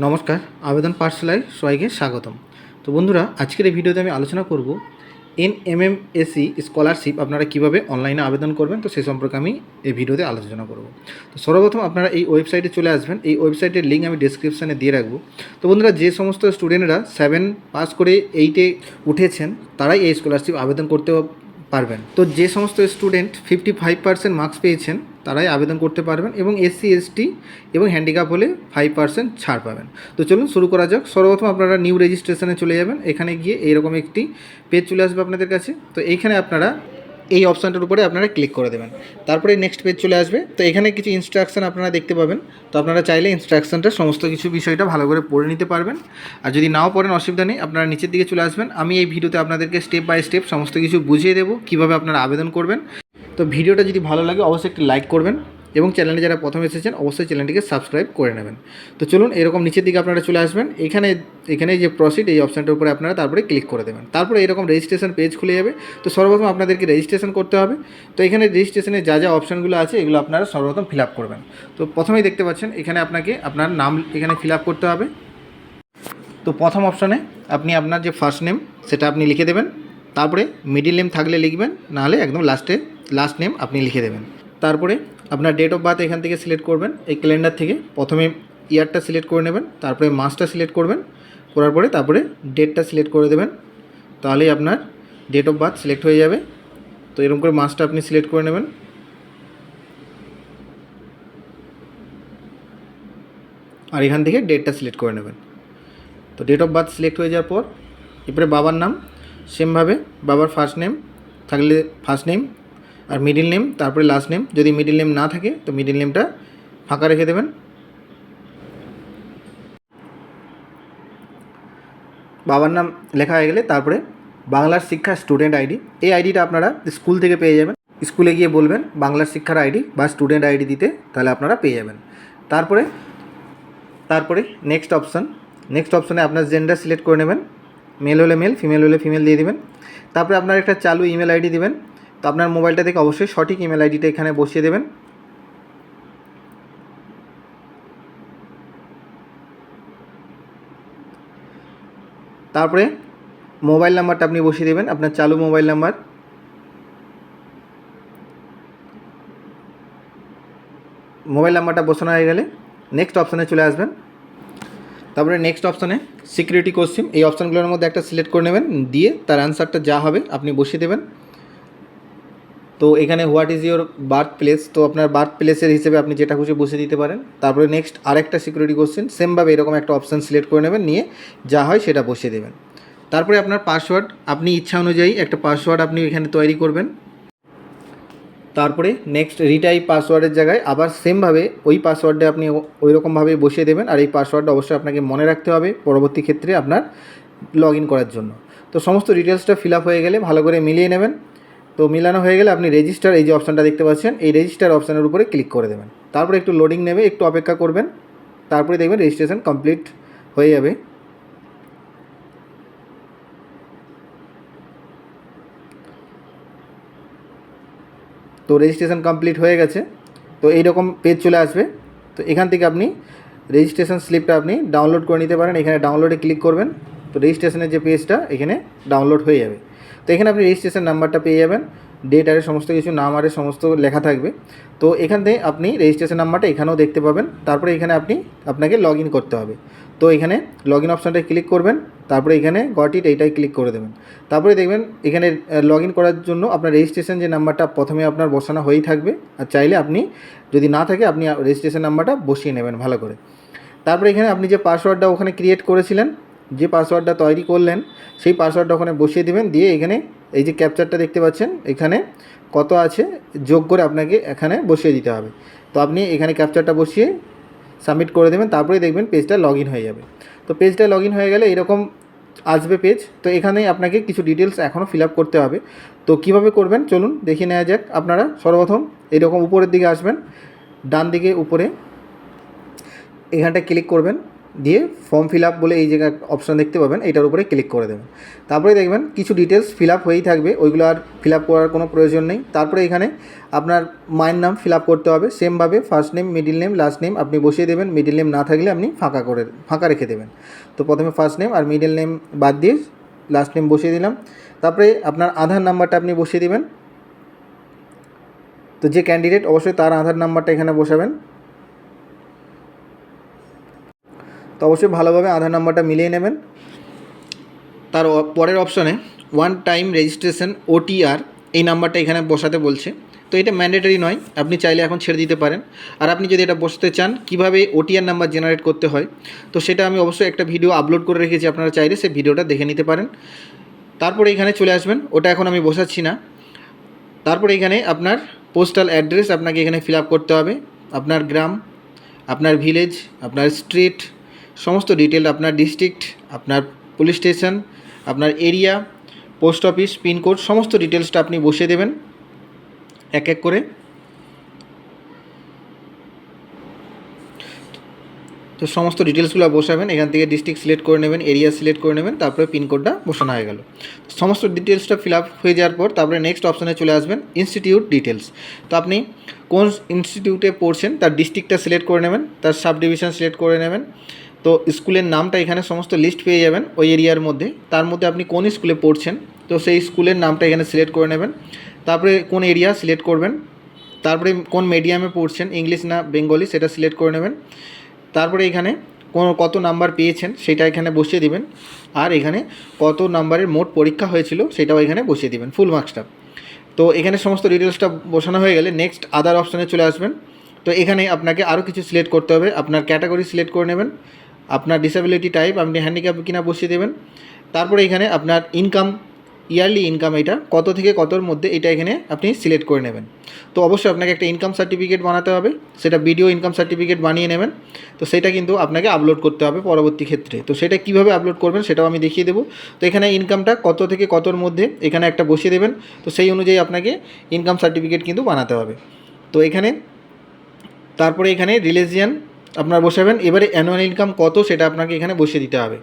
নমস্কার, আবেদন পাঠশালায় সবাইকে স্বাগতম। তো বন্ধুরা, আজকের এই ভিডিওতে আমি আলোচনা করব এনএমএমএসই স্কলারশিপ আপনারা কিভাবে অনলাইনে আবেদন করবেন, তো সে সম্পর্কে আমি এই ভিডিওতে আলোচনা করব। তো সর্বপ্রথম আপনারা এই ওয়েবসাইটে চলে আসবেন। এই ওয়েবসাইটের লিঙ্ক আমি ডেসক্রিপশানে দিয়ে রাখবো। তো বন্ধুরা, যে সমস্ত স্টুডেন্টরা 7 পাস করে 8-এ উঠেছেন তারাই এই স্কলারশিপ আবেদন করতে পারবেন। তো যে সমস্ত স্টুডেন্ট 55% মার্কস পেয়েছেন তারাই আবেদন করতে পারবেন, এবং এসসি এসটি এবং হ্যান্ডিক্যাপ হলে 5% ছাড় পাবেন। তো চলুন শুরু করা যাক। সর্বপ্রথম আপনারা নিউ রেজিস্ট্রেশনে চলে যাবেন। এখানে গিয়ে এইরকম একটি পেজ চলে আসবে আপনাদের কাছে। তো এইখানে আপনারা এই অপশানটার উপরে আপনারা ক্লিক করে দেবেন। তারপরে নেক্সট পেজ চলে আসবে। তো এখানে কিছু ইনস্ট্রাকশান আপনারা দেখতে পাবেন। তো আপনারা চাইলে ইনস্ট্রাকশানটা সমস্ত কিছু বিষয়টা ভালো করে পড়ে নিতে পারবেন। আর যদি নাও পড়েন অসুবিধা নেই, আপনারা নিচের দিকে চলে আসবেন। আমি এই ভিডিওতে আপনাদেরকে স্টেপ বাই স্টেপ সমস্ত কিছু বুঝিয়ে দেবো কীভাবে আপনারা আবেদন করবেন। তো ভিডিওটা যদি ভালো লাগে অবশ্যই একটি লাইক করবেন, এবং চ্যানেলে যারা প্রথম এসেছেন অবশ্যই চ্যানেলটিকে সাবস্ক্রাইব করে নেবেন। তো চলুন এরকম নিচের দিকে আপনারা চলে আসবেন। এখানে যে প্রসিড এই অপশানটার উপরে আপনারা তারপরে ক্লিক করে দেবেন। তারপরে এরকম রেজিস্ট্রেশন পেজ খুলে যাবে। তো সর্বপ্রথম আপনাদেরকে রেজিস্ট্রেশন করতে হবে। তো এখানে রেজিস্ট্রেশনে যা যা অপশানগুলো আছে এগুলো আপনারা সর্বপ্রথম ফিল আপ করবেন। তো প্রথমেই দেখতে পাচ্ছেন এখানে আপনাকে আপনার নাম এখানে ফিল আপ করতে হবে। তো প্রথম অপশানে আপনি আপনার যে ফার্স্ট নেম সেটা আপনি লিখে দেবেন। তারপরে মিডিল নেম থাকলে লিখবেন, নাহলে একদম লাস্ট নেম আপনি লিখে দেবেন। তারপরে আপনার ডেট অফ বার্থ এখান থেকে সিলেক্ট করবেন। এই ক্যালেন্ডার থেকে প্রথমে ইয়ারটা সিলেক্ট করে নেবেন, তারপরে মাসটা সিলেক্ট করবেন, করার পরে তারপরে ডেটটা সিলেক্ট করে দেবেন। তাহলেই আপনার ডেট অফ বার্থ সিলেক্ট হয়ে যাবে। তো এরকম করে মাসটা আপনি সিলেক্ট করে নেবেন, আর এখান থেকে ডেটটা সিলেক্ট করে নেবেন। তো ডেট অফ বার্থ সিলেক্ট হয়ে যাওয়ার পর এরপরে বাবার নাম সেমভাবে বাবার ফার্স্ট নেম থাকলে ফার্স্ট নেম, আর মিডিল নেম, তারপরে লাস্ট নেম। যদি মিডিল নেম না থাকে তো মিডিল নেমটা ফাঁকা রেখে দেবেন। বাবার নাম লেখা হয়ে গেলে তারপরে বাংলার শিক্ষা স্টুডেন্ট আইডি, এই আইডিটা আপনারা স্কুল থেকে পেয়ে যাবেন। স্কুলে গিয়ে বলবেন বাংলার শিক্ষার আইডি বা স্টুডেন্ট আইডি দিতে, তাহলে আপনারা পেয়ে যাবেন। তারপরে নেক্সট অপশানে আপনার জেন্ডার সিলেক্ট করে নেবেন। মেল হলে মেল, ফিমেল হলে ফিমেল দিয়ে দেবেন। তারপরে আপনার একটা চালু ইমেল আইডি দেবেন। তো আপনার মোবাইলটা থেকে অবশ্যই সঠিক ইমেল আইডিটা এখানে বসিয়ে দেবেন। তারপরে মোবাইল নাম্বারটা আপনি বসিয়ে দেবেন, আপনার চালু মোবাইল নাম্বার। মোবাইল নাম্বারটা বসানো হয়ে গেলে নেক্সট অপশানে চলে আসবেন। তারপরে নেক্সট অপশানে সিকিউরিটি কোশ্চেন, এই অপশানগুলোর মধ্যে একটা সিলেক্ট করে নেবেন, দিয়ে তার অ্যান্সারটা যা হবে আপনি বসিয়ে দেবেন। তো এখানে what is your birth place, তো আপনার বার্থ প্লেসের হিসেবে আপনি যেটা খুশি বসিয়ে দিতে পারেন। তারপরে নেক্সট আরেকটা সিকিউরিটি কোশ্চেন, সেমভাবে এরকম একটা অপশান সিলেক্ট করে নেবেন, নিয়ে যা হয় সেটা বসিয়ে দেবেন। তারপরে আপনার পাসওয়ার্ড আপনি ইচ্ছা অনুযায়ী একটা পাসওয়ার্ড আপনি এখানে তৈরি করবেন। তারপরে নেক্সট রিটাইপ পাসওয়ার্ডের জায়গায় আবার সেমভাবে ওই পাসওয়ার্ডটা আপনি ওই রকমভাবে বসিয়ে দেবেন। আর এই পাসওয়ার্ডটা অবশ্যই আপনাকে মনে রাখতে হবে পরবর্তী ক্ষেত্রে আপনার লগ ইন করার জন্য। তো সমস্ত ডিটেলসটা ফিল আপ হয়ে গেলে ভালো করে মিলিয়ে নেবেন। তো মিলানো হয়ে গেলে আপনি রেজিস্টার, এই যে অপশানটা দেখতে পাচ্ছেন, এই রেজিস্টার অপশানের উপরে ক্লিক করে দেবেন। তারপরে একটু লোডিং নেবে, একটু অপেক্ষা করবেন, তারপরে দেখবেন রেজিস্ট্রেশন কমপ্লিট হয়ে যাবে। তো রেজিস্ট্রেশন কমপ্লিট হয়ে গেছে। তো এইরকম পেজ চলে আসবে। তো এখান থেকে আপনি রেজিস্ট্রেশন স্লিপটা আপনি ডাউনলোড করে নিতে পারেন। এখানে ডাউনলোডে ক্লিক করবেন। তো রেজিস্ট্রেশনের যে পেজটা এখানে ডাউনলোড হয়ে যাবে। তো এখানে আপনি রেজিস্ট্রেশন নাম্বারটা পেয়ে যাবেন, ডেট আরে সমস্ত কিছু, নাম আরে সমস্ত লেখা থাকবে। তো এখান থেকে আপনি রেজিস্ট্রেশন নাম্বারটা এখানেও দেখতে পাবেন। তারপরে এখানে আপনাকে লগ ইন করতে হবে। তো এখানে লগ ইন অপশানটায় ক্লিক করবেন, তারপরে এখানে গট ইট এইটাই ক্লিক করে দেবেন। তারপরে দেখবেন এখানে লগ ইন করার জন্য আপনার রেজিস্ট্রেশন যে নাম্বারটা প্রথমে আপনার বসানো হয়েই থাকবে, আর চাইলে আপনি যদি না থাকে আপনি রেজিস্ট্রেশন নাম্বারটা বসিয়ে নেবেন ভালো করে। তারপরে এখানে আপনি যে পাসওয়ার্ডটা ওখানে ক্রিয়েট করেছিলেন, যে পাসওয়ার্ডটা তৈরি করলেন, সেই পাসওয়ার্ডটা ওখানে বসিয়ে দেবেন। দিয়ে এখানে এই যে ক্যাপচারটা দেখতে পাচ্ছেন, এখানে কত আছে যোগ করে আপনাকে এখানে বসিয়ে দিতে হবে। তো আপনি এখানে ক্যাপচারটা বসিয়ে সাবমিট করে দেবেন। তারপরে দেখবেন পেজটা লগ ইন হয়ে যাবে। তো পেজটা লগ ইন হয়ে গেলে এরকম আসবে পেজ। তো এখানে আপনাকে কিছু ডিটেলস এখনও ফিল আপ করতে হবে। তো কীভাবে করবেন চলুন দেখে নেওয়া যাক। আপনারা সর্বপ্রথম এরকম উপরের দিকে আসবেন, ডান দিকে উপরে এখানটা ক্লিক করবেন। দিয়ে ফর্ম ফিল আপ বলে এই জায়গায় অপশান দেখতে পাবেন, এটার উপরে ক্লিক করে দেবেন। তারপরে দেখবেন কিছু ডিটেলস ফিল আপ হয়েই থাকবে, ওইগুলো আর ফিল আপ করার কোনো প্রয়োজন নেই। তারপরে এখানে আপনার মায়ের নাম ফিল আপ করতে হবে সেমভাবে, first name, middle name, last name আপনি বসিয়ে দেবেন। মিডিল নেম না থাকলে আপনি ফাঁকা রেখে দেবেন। তো প্রথমে ফার্স্ট নেম আর মিডিল নেম বাদ দিয়ে লাস্ট নেম বসিয়ে দিলাম। তারপরে আপনার আধার নাম্বারটা আপনি বসিয়ে দেবেন। তো যে ক্যান্ডিডেট অবশ্যই তার আধার নাম্বারটা এখানে বসাবেন। তো অবশ্যই ভালোভাবে আধার নাম্বারটা মিলিয়ে নেবেন। তার পরের অপশানে ওয়ান টাইম রেজিস্ট্রেশন OTR এই নাম্বারটা এখানে বসাতে বলছে। তো এটা ম্যান্ডেটরি নয়, আপনি চাইলে এখন ছেড়ে দিতে পারেন। আর আপনি যদি এটা বসাতে চান কীভাবে OTR নাম্বার জেনারেট করতে হয়, তো সেটা আমি অবশ্যই একটা ভিডিও আপলোড করে রেখেছি, আপনারা চাইলে সেই ভিডিওটা দেখে নিতে পারেন। তারপরে এখানে চলে আসবেন, ওটা এখন আমি বসাচ্ছি না। তারপরে এখানে আপনার পোস্টাল অ্যাড্রেস আপনাকে এখানে ফিল আপ করতে হবে, আপনার গ্রাম, আপনার ভিলেজ, আপনার স্ট্রিট, সমস্ত ডিটেল, আপনার ডিস্ট্রিক্ট, আপনার পুলিশ স্টেশন, আপনার এরিয়া, পোস্ট অফিস, পিনকোড, সমস্ত ডিটেলসটা আপনি বসিয়ে দেবেন এক এক করে। তো সমস্ত ডিটেলসগুলো বসাবেন, এখান থেকে ডিস্ট্রিক্ট সিলেক্ট করে নেবেন, এরিয়া সিলেক্ট করে নেবেন, তারপরে পিনকোডটা বসানো হয়ে গেল। সমস্ত ডিটেলসটা ফিল আপ হয়ে যাওয়ার পর তারপরে নেক্সট অপশানে চলে আসবেন, ইনস্টিটিউট ডিটেলস। তো আপনি কোন ইনস্টিটিউটে পড়ছেন তার ডিস্ট্রিক্টটা সিলেক্ট করে নেবেন, তার সাব ডিভিশন সিলেক্ট করে নেবেন। তো স্কুলের নামটা এখানে সমস্ত লিস্ট পেয়ে যাবেন ওই এরিয়ার মধ্যে, তার মধ্যে আপনি কোন স্কুলে পড়ছেন তো সেই স্কুলের নামটা এখানে সিলেক্ট করে নেবেন। তারপরে কোন এরিয়া সিলেক্ট করবেন, তারপরে কোন মিডিয়ামে পড়ছেন, ইংলিশ না বেঙ্গলি, সেটা সিলেক্ট করে নেবেন। তারপরে এখানে কত নাম্বার পেয়েছেন সেটা এখানে বসিয়ে দিবেন। আর এখানে কত নাম্বারের মোট পরীক্ষা হয়েছিল সেটাও এখানে বসিয়ে দিবেন, ফুল মার্কসটা। তো এখানে সমস্ত ডিটেলসটা বসানো হয়ে গেলে নেক্সট আদার অপশানে চলে আসবেন। তো এখানে আপনাকে আরও কিছু সিলেক্ট করতে হবে, আপনার ক্যাটাগরি সিলেক্ট করে নেবেন, আপনার ডিসেবিলিটি টাইপ, আপনি হ্যান্ডিক্যাপ কিনা বসিয়ে দেবেন। তারপরে এখানে আপনার ইনকাম, ইয়ারলি ইনকাম এটা কত থেকে কতর মধ্যে, এটা এখানে আপনি সিলেক্ট করে নেবেন। তো অবশ্যই আপনাকে একটা ইনকাম সার্টিফিকেট বানাতে হবে, সেটা ভিডিও ইনকাম সার্টিফিকেট বানিয়ে নেবেন। তো সেটা কিন্তু আপনাকে আপলোড করতে হবে পরবর্তী ক্ষেত্রে। তো সেটা কীভাবে আপলোড করবেন সেটাও আমি দেখিয়ে দেবো। তো এখানে ইনকামটা কত থেকে কতর মধ্যে এখানে একটা বসিয়ে দেবেন। তো সেই অনুযায়ী আপনাকে ইনকাম সার্টিফিকেট কিন্তু বানাতে হবে। তো এখানে তারপরে এখানে রিলিজিয়ান আপনার বসাবেন। এবারে অ্যানুয়াল ইনকাম কত সেটা আপনাকে এখানে বসিয়ে দিতে হবে।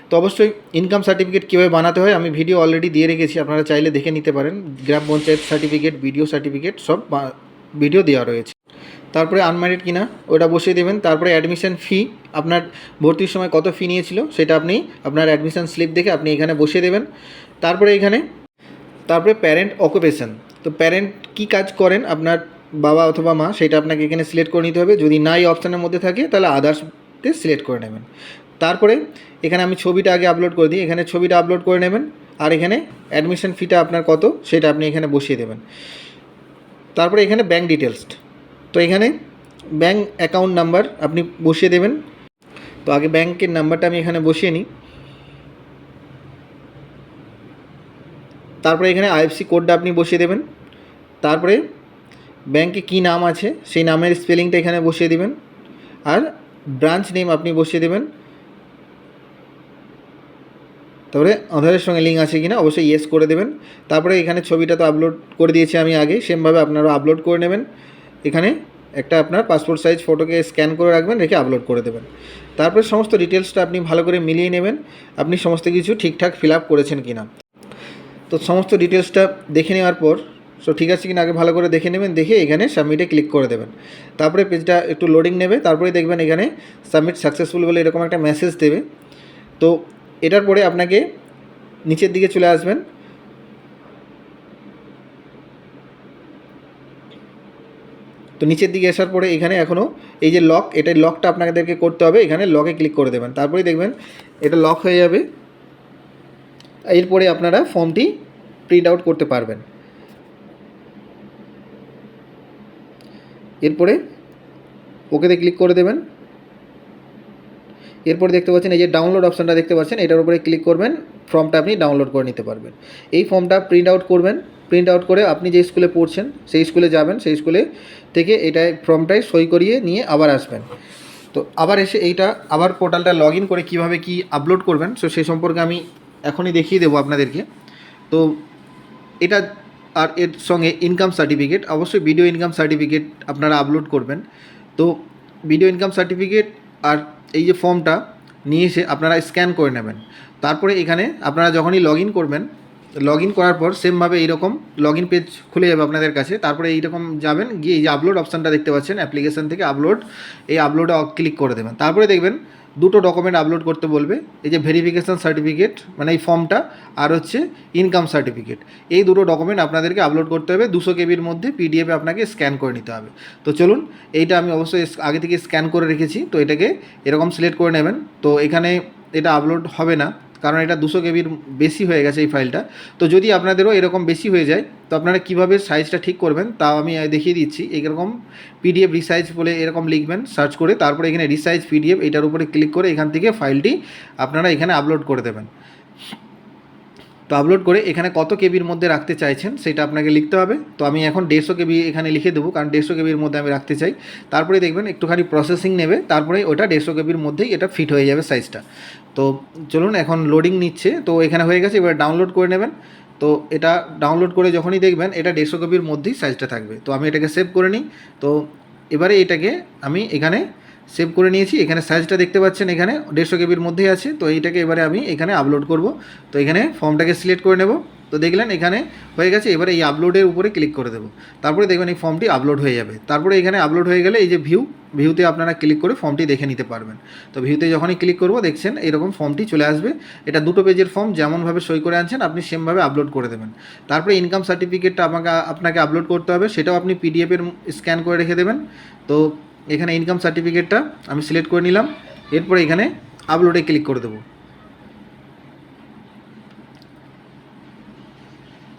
তো অবশ্যই ইনকাম সার্টিফিকেট কীভাবে বানাতে হয় আমি ভিডিও অলরেডি দিয়ে রেখেছি, আপনারা চাইলে দেখে নিতে পারেন। গ্রাম পঞ্চায়েত সার্টিফিকেট, ভিডিও সার্টিফিকেট সব ভিডিও দেওয়া রয়েছে। তারপরে আনম্যারিড কিনা ওটা বসিয়ে দেবেন। তারপরে অ্যাডমিশন ফি, আপনার ভর্তির সময় কত ফি নিয়েছিল সেটা আপনি আপনার অ্যাডমিশন স্লিপ দেখে আপনি এখানে বসিয়ে দেবেন। তারপরে প্যারেন্ট অকুপেশন, তো প্যারেন্ট কী কাজ করেন আপনার বাবা অথবা মা, সেটা আপনাকে এখানে সিলেক্ট করে নিতে হবে। যদি না এই অপশানের মধ্যে থাকে তাহলে আদার্সতে সিলেক্ট করে নেবেন। তারপরে এখানে আমি ছবিটা আগে আপলোড করে দিই, এখানে ছবিটা আপলোড করে নেবেন। আর এখানে অ্যাডমিশন ফিটা আপনার কত সেটা আপনি এখানে বসিয়ে দেবেন। তারপরে এখানে ব্যাঙ্ক ডিটেলস, তো এখানে ব্যাঙ্ক অ্যাকাউন্ট নাম্বার আপনি বসিয়ে দেবেন। তো আগে ব্যাঙ্কের নাম্বারটা আমি এখানে বসিয়ে নিই। তারপরে এখানে IFSC কোডটা আপনি বসিয়ে দেবেন। তারপরে ব্যাঙ্কে কী নাম আছে সেই নামের স্পেলিংটা এখানে বসিয়ে দেবেন। আর ব্রাঞ্চ নেম আপনি বসিয়ে দেবেন। তারপরে আধারের সঙ্গে লিঙ্ক আছে কিনা অবশ্যই ইয়েস করে দেবেন। তারপরে এখানে ছবিটা তো আপলোড করে দিয়েছি আমি আগে, সেমভাবে আপনারাও আপলোড করে নেবেন। এখানে একটা আপনার পাসপোর্ট সাইজ ফটোকে স্ক্যান করে রাখবেন, রেখে আপলোড করে দেবেন। তারপরে সমস্ত ডিটেলসটা আপনি ভালো করে মিলিয়ে নেবেন, আপনি সমস্ত কিছু ঠিকঠাক ফিল আপ করেছেন কিনা। তো সমস্ত ডিটেলসটা দেখে নেওয়ার পর ঠিক আছে কিনা আগে ভালো করে দেখে নেবেন, দেখে এখানে সাবমিটে ক্লিক করে দেবেন। তারপরে পেজটা একটু লোডিং নেবে, তারপরে দেখবেন এখানে সাবমিট সাকসেসফুল বলে এরকম একটা মেসেজ দেবে। তো এটার পরে আপনাকে নিচের দিকে চলে আসবেন। তো নিচের দিকে আসার পরে এখানে এখনও এই যে লক, এটাই লকটা আপনাদেরকে করতে হবে, এখানে লকে ক্লিক করে দেবেন। তারপরে দেখবেন এটা লক হয়ে যাবে। এরপরে আপনারা ফর্মটি প্রিন্ট আউট করতে পারবেন। এরপরে ওকেতে ক্লিক করে দেবেন। এরপর দেখতে পাচ্ছেন এই যে ডাউনলোড অপশানটা দেখতে পাচ্ছেন, এটার উপরে ক্লিক করবেন, ফর্মটা আপনি ডাউনলোড করে নিতে পারবেন। এই ফর্মটা প্রিন্ট আউট করবেন, প্রিন্ট আউট করে আপনি যে স্কুলে পড়ছেন সেই স্কুলে যাবেন, সেই স্কুলে থেকে এটাই ফর্মটায় সই করিয়ে নিয়ে আবার আসবেন। তো আবার এসে আবার পোর্টালটা লগ ইন করে কীভাবে কী আপলোড করবেন সেই সম্পর্কে আমি এখনই দেখিয়ে দেবো আপনাদেরকে। তো এটা আর এর সঙ্গে ইনকাম সার্টিফিকেট, অবশ্যই ভিডিও ইনকাম সার্টিফিকেট আপনারা আপলোড করবেন। তো ভিডিও ইনকাম সার্টিফিকেট আর এই যে ফর্মটা নিয়ে এসে আপনারা স্ক্যান করে নেবেন। তারপরে এখানে আপনারা যখনই লগ ইন করবেন, লগ ইন করার পর সেমভাবে এইরকম লগ ইন পেজ খুলে যাবে আপনাদের কাছে। তারপরে এইরকম যাবেন, গিয়ে এই যে আপলোড অপশানটা দেখতে পাচ্ছেন অ্যাপ্লিকেশান থেকে আপলোড, এই আপলোডে ক্লিক করে দেবেন। তারপরে দেখবেন দুটো ডকুমেন্ট আপলোড করতে বলবে, এই যে ভেরিফিকেশান সার্টিফিকেট মানে এই ফর্মটা, আর হচ্ছে ইনকাম সার্টিফিকেট। এই দুটো ডকুমেন্ট আপনাদেরকে আপলোড করতে হবে 200 কেবির মধ্যে, পিডিএফে আপনাকে স্ক্যান করে নিতে হবে। তো চলুন, এইটা আমি অবশ্যই আগে থেকে স্ক্যান করে রেখেছি, তো এটাকে এরকম সিলেক্ট করে নেবেন। তো এখানে এটা আপলোড হবে না, কারণ এটা 200 কেবির বেশি হয়ে গেছে এই ফাইলটা। তো যদি আপনাদেরও এরকম বেশি হয়ে যায়, তো আপনারা কীভাবে সাইজটা ঠিক করবেন তাও আমি দেখিয়ে দিচ্ছি। এরকম পিডিএফ রিসাইজ বলে এরকম লিখবেন সার্চ করে, তারপরে এখানে রিসাইজ পিডিএফ এটার উপরে ক্লিক করে এখান থেকে ফাইলটি আপনারা এখানে আপলোড করে দেবেন। তো আপলোড করে এখানে কত কেবির মধ্যে রাখতে চাইছেন সেটা আপনাকে লিখতে হবে। তো আমি এখন 150 কেবি এখানে লিখে দেবো, কারণ 150 কেবির মধ্যে আমি রাখতে চাই। তারপরে দেখবেন একটুখানি প্রসেসিং নেবে, তারপরে ওটা 150 কেবির মধ্যেই এটা ফিট হয়ে যাবে সাইজটা। তো চলুন, এখন লোডিং নিচ্ছে, তো এখানে হয়ে গেছে। এবার ডাউনলোড করে নেবেন। তো এটা ডাউনলোড করে যখনই দেখবেন এটা 150 কেবির মধ্যেই সাইজটা থাকবে। তো আমি এটাকে সেভ করে নিই। তো এবারে এটাকে আমি এখানে সেভ করে নিয়েছি। এখানে সাইজটা দেখতে পাচ্ছেন এখানে 150 কেবির মধ্যেই আছে। তো এইটাকে এবারে আমি এখানে আপলোড করব। তো এখানে ফর্মটাকে সিলেক্ট করে নেব। তো দেখলেন এখানে হয়ে গেছে। এবারে এই আপলোডের উপরে ক্লিক করে দেবো। তারপরে দেখবেন এই ফর্মটি আপলোড হয়ে যাবে। তারপরে এখানে আপলোড হয়ে গেলে এই যে ভিউতে আপনারা ক্লিক করে ফর্মটি দেখে নিতে পারবেন। তো ভিউতে যখনই ক্লিক করব দেখছেন এরকম ফর্মটি চলে আসবে। এটা 2 পেজের ফর্ম, যেমনভাবে সই করে আনছেন আপনি সেমভাবে আপলোড করে দেবেন। তারপরে ইনকাম সার্টিফিকেটটা আপনাকে আপলোড করতে হবে, সেটাও আপনি পিডিএফের স্ক্যান করে রেখে দেবেন। তো এখানে ইনকাম সার্টিফিকেটটা আমি সিলেক্ট করে নিলাম। এরপরে এখানে আপলোডে ক্লিক করে দেবো।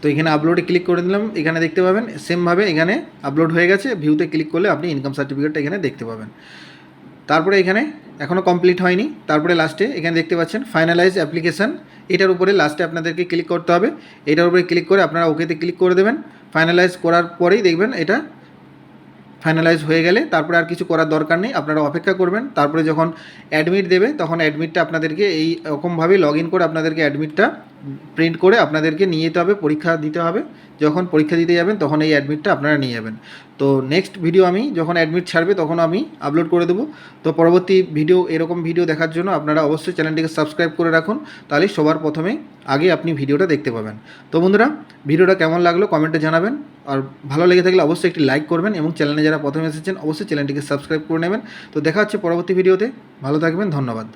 তো এখানে আপলোডে ক্লিক করে দিলাম। এখানে দেখতে পাবেন সেমভাবে এখানে আপলোড হয়ে গেছে। ভিউতে ক্লিক করলে আপনি ইনকাম সার্টিফিকেটটা এখানে দেখতে পাবেন। তারপরে এখানে এখনও কমপ্লিট হয়নি। তারপরে লাস্টে এখানে দেখতে পাচ্ছেন ফাইনালাইজ অ্যাপ্লিকেশান, এটার উপরে লাস্টে আপনাদেরকে ক্লিক করতে হবে। এটার উপরে ক্লিক করে আপনারা ওকেতে ক্লিক করে দেবেন। ফাইনালাইজ করার পরেই দেখবেন এটা ফাইনালাইজ হয়ে গেলে তারপরে আর কিছু করার দরকার নেই, আপনারা অপেক্ষা করবেন। তারপরে যখন অ্যাডমিট দেবে তখন অ্যাডমিটটা আপনাদেরকে এই রকমভাবে লগ ইন করে আপনাদেরকে অ্যাডমিটটা প্রিন্ট করে আপনাদেরকে নিয়ে যেতে হবে, পরীক্ষা দিতে হবে। যখন পরীক্ষা দিতে যাবেন তখন এই অ্যাডমিটটা আপনারা নিয়ে যাবেন। তো নেক্সট ভিডিও আমি যখন অ্যাডমিট ছাড়বে তখন আমি আপলোড করে দেবো। তো পরবর্তী ভিডিও এরকম ভিডিও দেখার জন্য আপনারা অবশ্যই চ্যানেলটিকে সাবস্ক্রাইব করে রাখুন, তাহলে সবার প্রথমে আগে আপনি ভিডিওটা দেখতে পাবেন। তো বন্ধুরা, ভিডিওটা কেমন লাগলো কমেন্টে জানাবেন। আর ভালো লেগে থাকলে অবশ্যই একটি লাইক করবেন, এবং চ্যানেলে যারা প্রথমে এসেছেন অবশ্যই চ্যানেলটিকে সাবস্ক্রাইব করে নেবেন। তো দেখা হচ্ছে পরবর্তী ভিডিওতে। ভালো থাকবেন, ধন্যবাদ।